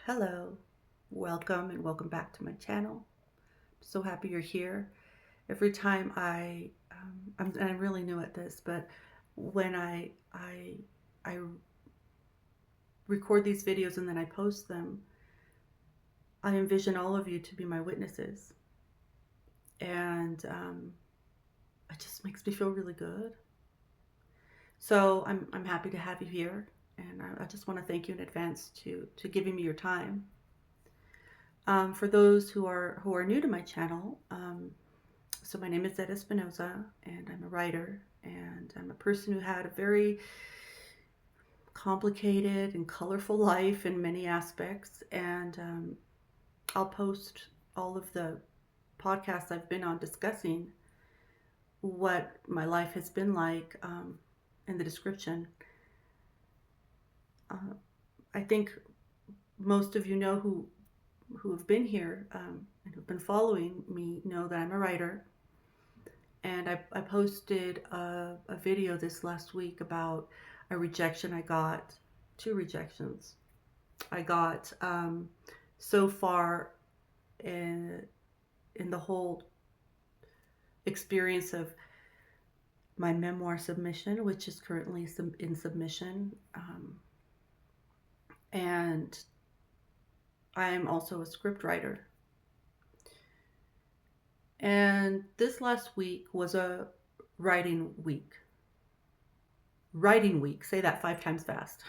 Hello, welcome and welcome back to my channel. So happy you're here. Every time I'm really new at this, but when I record these videos and then I post them, I envision all of you to be my witnesses, and it just makes me feel really good. So I'm happy to have you here, and I just want to thank you in advance to giving me your time. For those who are new to my channel, so my name is Zeta Espinoza, and I'm a writer, and I'm a person who had a very complicated and colorful life in many aspects. And I'll post all of the podcasts I've been on discussing what my life has been like in the description. Uh, I think most of you know who have been here and who've been following me know that I'm a writer. And I posted a video this last week about a rejection I got, two rejections I got so far in the whole experience of my memoir submission, which is currently in submission. And I am also a script writer. And this last week was a writing week. Writing week, say that 5 times fast.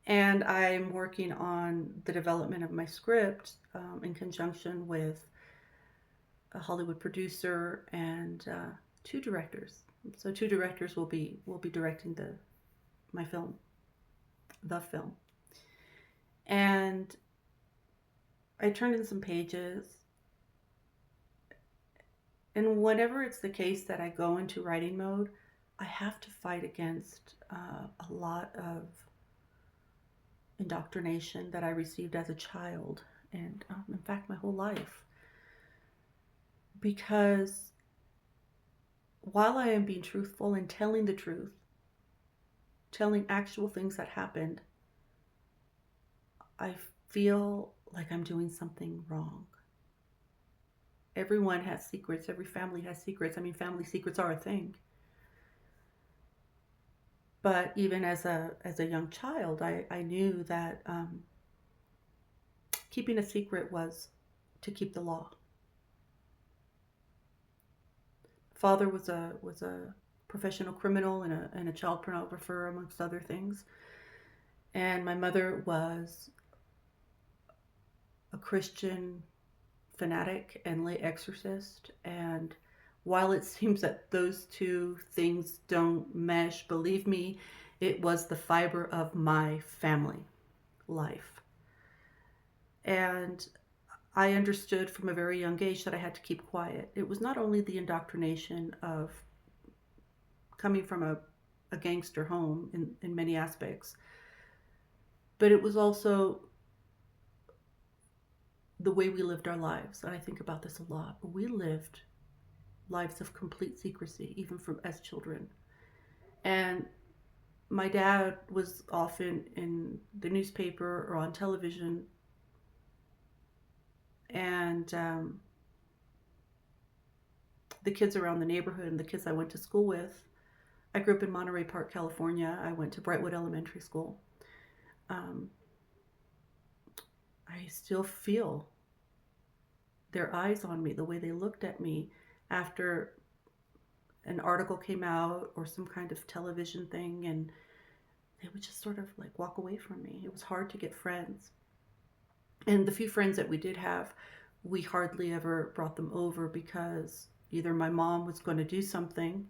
And I'm working on the development of my script in conjunction with a Hollywood producer and two directors. So two directors will be directing my film, the film. And I turned in some pages, and whenever it's the case that I go into writing mode, I have to fight against a lot of indoctrination that I received as a child, and in fact, my whole life. Because while I am being truthful and telling the truth, telling actual things that happened, I feel like I'm doing something wrong. Everyone has secrets. Every family has secrets. I mean, family secrets are a thing. But even as a young child, I knew that keeping a secret was to keep the law. Father was a professional criminal and a child pornographer, amongst other things. And my mother was a Christian fanatic and lay exorcist. And while it seems that those two things don't mesh, believe me, it was the fiber of my family life. And I understood from a very young age that I had to keep quiet. It was not only the indoctrination of coming from a gangster home in many aspects, but it was also the way we lived our lives. And I think about this a lot. We lived lives of complete secrecy, even from as children. And my dad was often in the newspaper or on television, and the kids around the neighborhood and the kids I went to school with. I grew up in Monterey Park, California. I went to Brightwood Elementary School. Um, I still feel their eyes on me, the way they looked at me after an article came out or some kind of television thing, and they would just sort of like walk away from me. It was hard to get friends. And the few friends that we did have, we hardly ever brought them over because either my mom was going to do something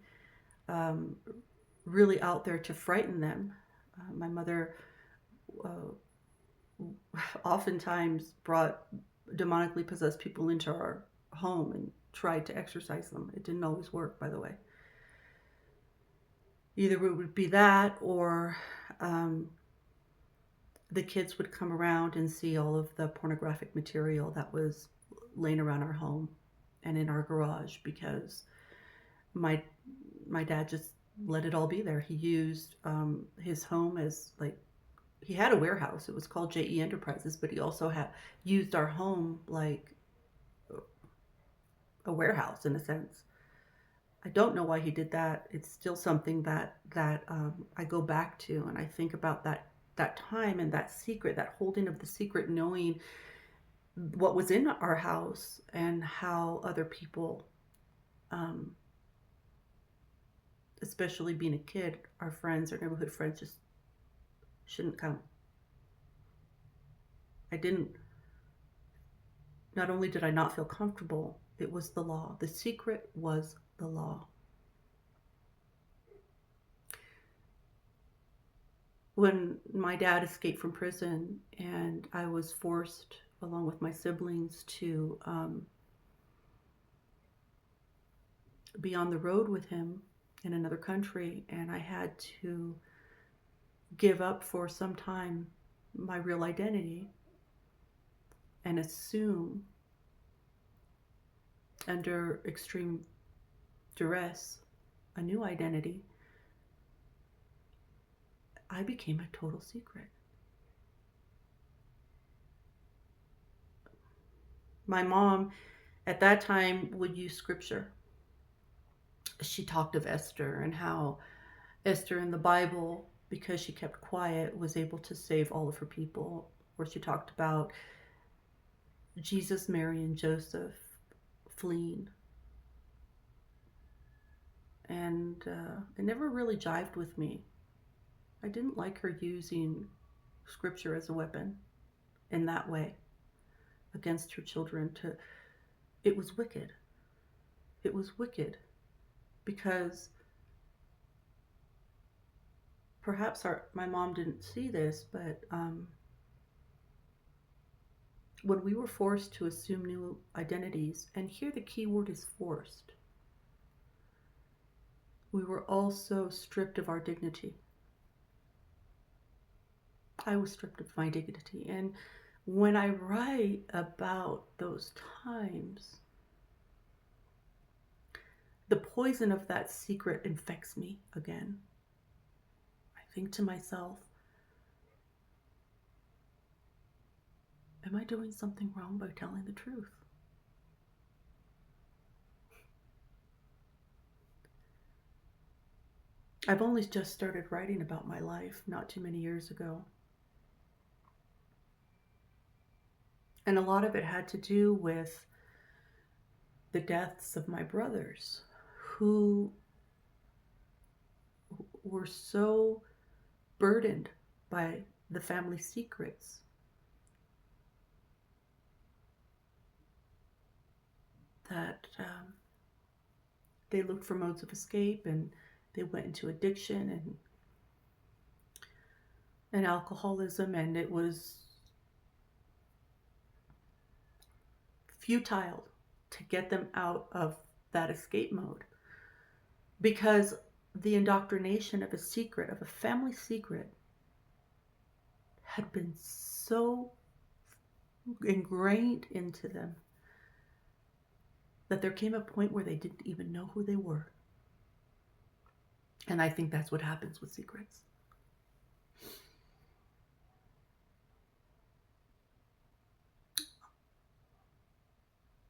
um, really out there to frighten them. My mother uh, oftentimes brought demonically possessed people into our home and tried to exorcise them. It didn't always work, by the way. Either it would be that, or um, the kids would come around and see all of the pornographic material that was laying around our home and in our garage, because my my dad just let it all be there. He used his home as like he had a warehouse. It was called JE Enterprises, but he also had used our home like a warehouse in a sense. I don't know why he did that. It's still something that I go back to, and I think about that time and that secret, that holding of the secret, knowing what was in our house and how other people, um, especially being a kid, our friends, our neighborhood friends, just shouldn't come. I didn't. Not only did I not feel comfortable, it was the law. The secret was the law. When my dad escaped from prison and I was forced, along with my siblings, to be on the road with him in another country, and I had to give up for some time my real identity and assume under extreme duress a new identity, I became a total secret. My mom at that time would use scripture. She talked of Esther and how Esther in the Bible, because she kept quiet, was able to save all of her people. Or she talked about Jesus, Mary, and Joseph fleeing. And it never really jived with me. I didn't like her using scripture as a weapon in that way against her children. It was wicked. It was wicked because perhaps my mom didn't see this, but when we were forced to assume new identities, and here the key word is forced, we were also stripped of our dignity. I was stripped of my dignity. And when I write about those times, the poison of that secret infects me again. I think to myself, am I doing something wrong by telling the truth? I've only just started writing about my life not too many years ago. And a lot of it had to do with the deaths of my brothers who were so burdened by the family secrets that they looked for modes of escape, and they went into addiction and alcoholism, and it was futile to get them out of that escape mode because the indoctrination of a secret, of a family secret, had been so ingrained into them that there came a point where they didn't even know who they were. And I think that's what happens with secrets.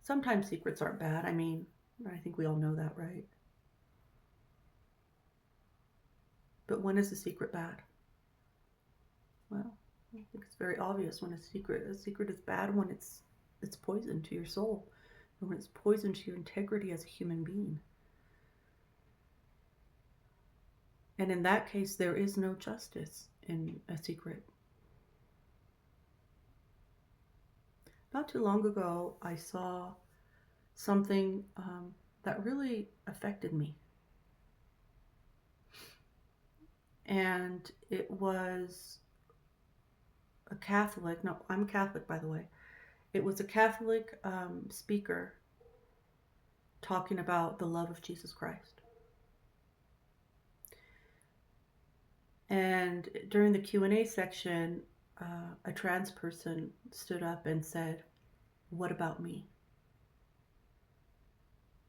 Sometimes secrets aren't bad. I mean, I think we all know that, right? But when is a secret bad? Well, I think it's very obvious when a secret is bad when it's poison to your soul, and when it's poison to your integrity as a human being. And in that case, there is no justice in a secret. Not too long ago, I saw something that really affected me. And it was a Catholic, no, I'm Catholic, by the way. It was a Catholic speaker talking about the love of Jesus Christ. And during the Q&A section, a trans person stood up and said, "What about me?"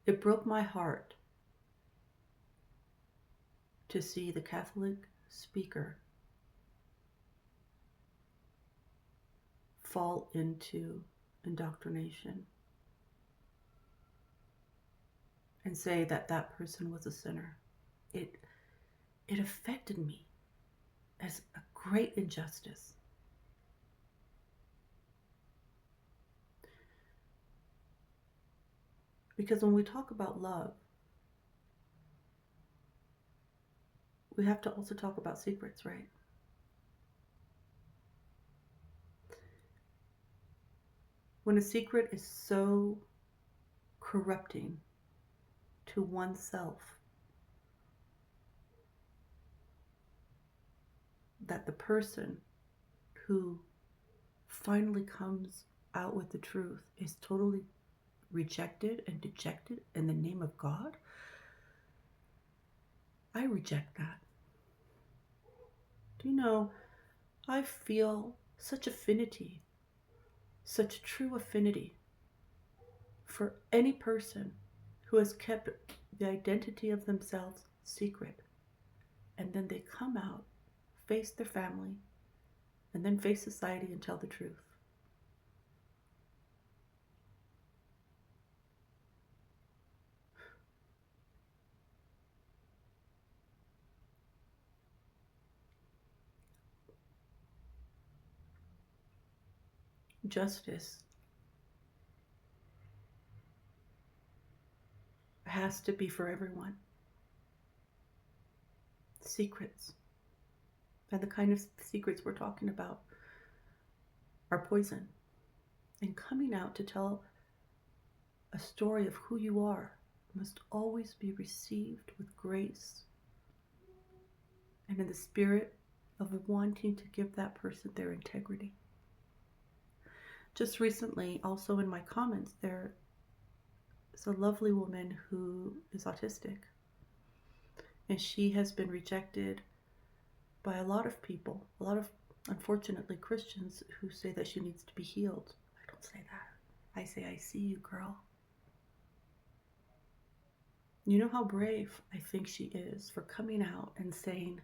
It broke my heart to see the Catholic speaker fall into indoctrination and say that that person was a sinner. It it affected me as a great injustice. Because when we talk about love, we have to also talk about secrets, right? When a secret is so corrupting to oneself that the person who finally comes out with the truth is totally rejected and dejected in the name of God, I reject that. Do you know, I feel such affinity, such true affinity for any person who has kept the identity of themselves secret, and then they come out, face their family, and then face society and tell the truth. Justice has to be for everyone. Secrets, and the kind of secrets we're talking about, are poison. And coming out to tell a story of who you are must always be received with grace and in the spirit of wanting to give that person their integrity. Just recently, also in my comments, there is a lovely woman who is autistic, and she has been rejected by a lot of people, a lot of, unfortunately, Christians who say that she needs to be healed. I don't say that. I say, I see you, girl. You know how brave I think she is for coming out and saying,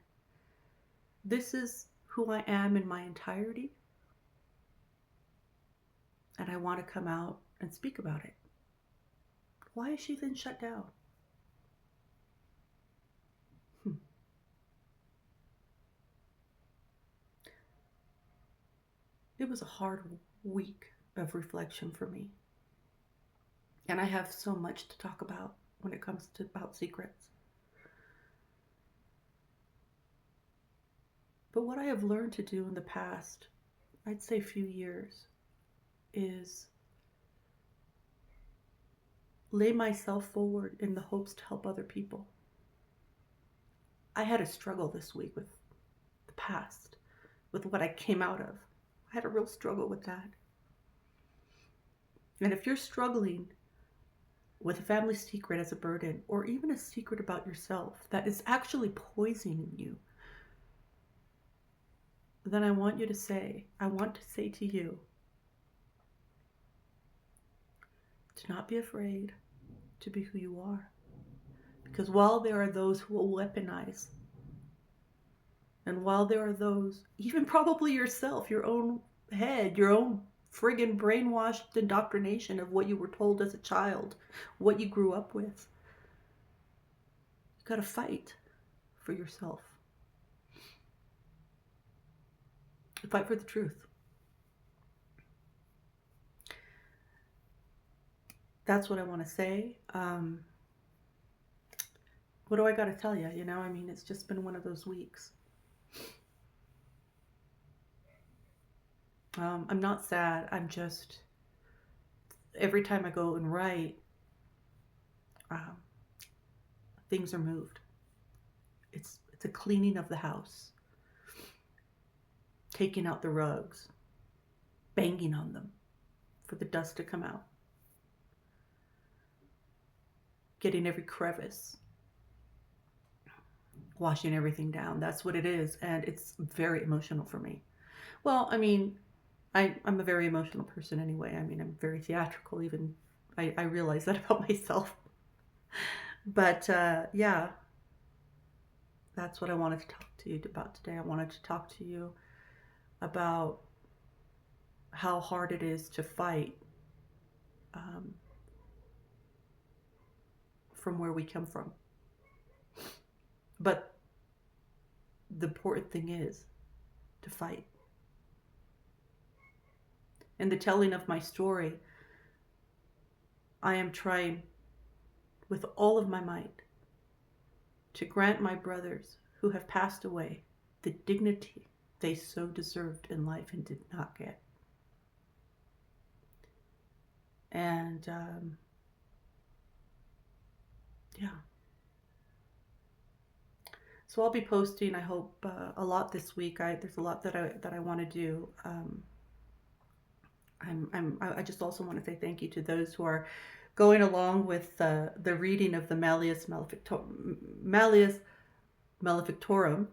this is who I am in my entirety, and I want to come out and speak about it. Why is she then shut down? It was a hard week of reflection for me. And I have so much to talk about when it comes to about secrets. But what I have learned to do in the past, I'd say few years, is lay myself forward in the hopes to help other people. I had a struggle this week with the past, with what I came out of. I had a real struggle with that. And if you're struggling with a family secret as a burden, or even a secret about yourself that is actually poisoning you, then I want to say to you, to not be afraid to be who you are. Because while there are those who will weaponize, and while there are those, even probably yourself, your own head, your own friggin' brainwashed indoctrination of what you were told as a child, what you grew up with, you gotta fight for yourself. Fight for the truth. That's what I want to say. What do I got to tell you? I mean, it's just been one of those weeks. I'm not sad. I'm just, every time I go and write, things are moved. It's a cleaning of the house, taking out the rugs, banging on them for the dust to come out, getting every crevice, washing everything down. That's what it is, and it's very emotional for me. Well, I mean, I'm a very emotional person anyway. I mean, I'm very theatrical, even. I realize that about myself. But yeah, that's what I wanted to talk to you about today. I wanted to talk to you about how hard it is to fight um, from where we come from. But the important thing is to fight. In the telling of my story, I am trying with all of my might to grant my brothers who have passed away the dignity they so deserved in life and did not get. And yeah, so I'll be posting. I hope a lot this week. There's a lot that I want to do. I just also want to say thank you to those who are going along with the reading of the Malleus Maleficarum,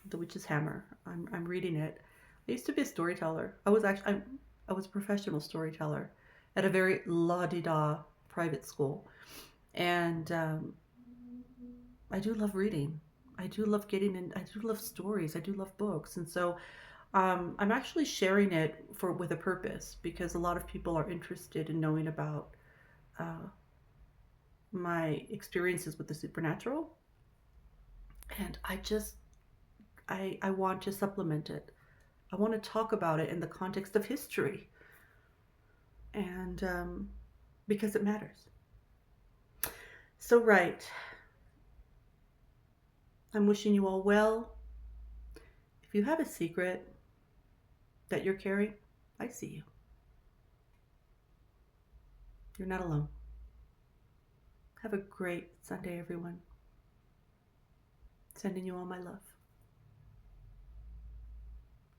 the Witch's Hammer. I'm reading it. I used to be a storyteller. I was a professional storyteller at a very la di da private school, and I do love reading. I do love getting in. I do love stories. I do love books, and so I'm actually sharing it with a purpose because a lot of people are interested in knowing about uh, my experiences with the supernatural, and I want to supplement it. I want to talk about it in the context of history, and because it matters. So right, I'm wishing you all well. If you have a secret that you're carrying, I see you. You're not alone. Have a great Sunday, everyone. Sending you all my love.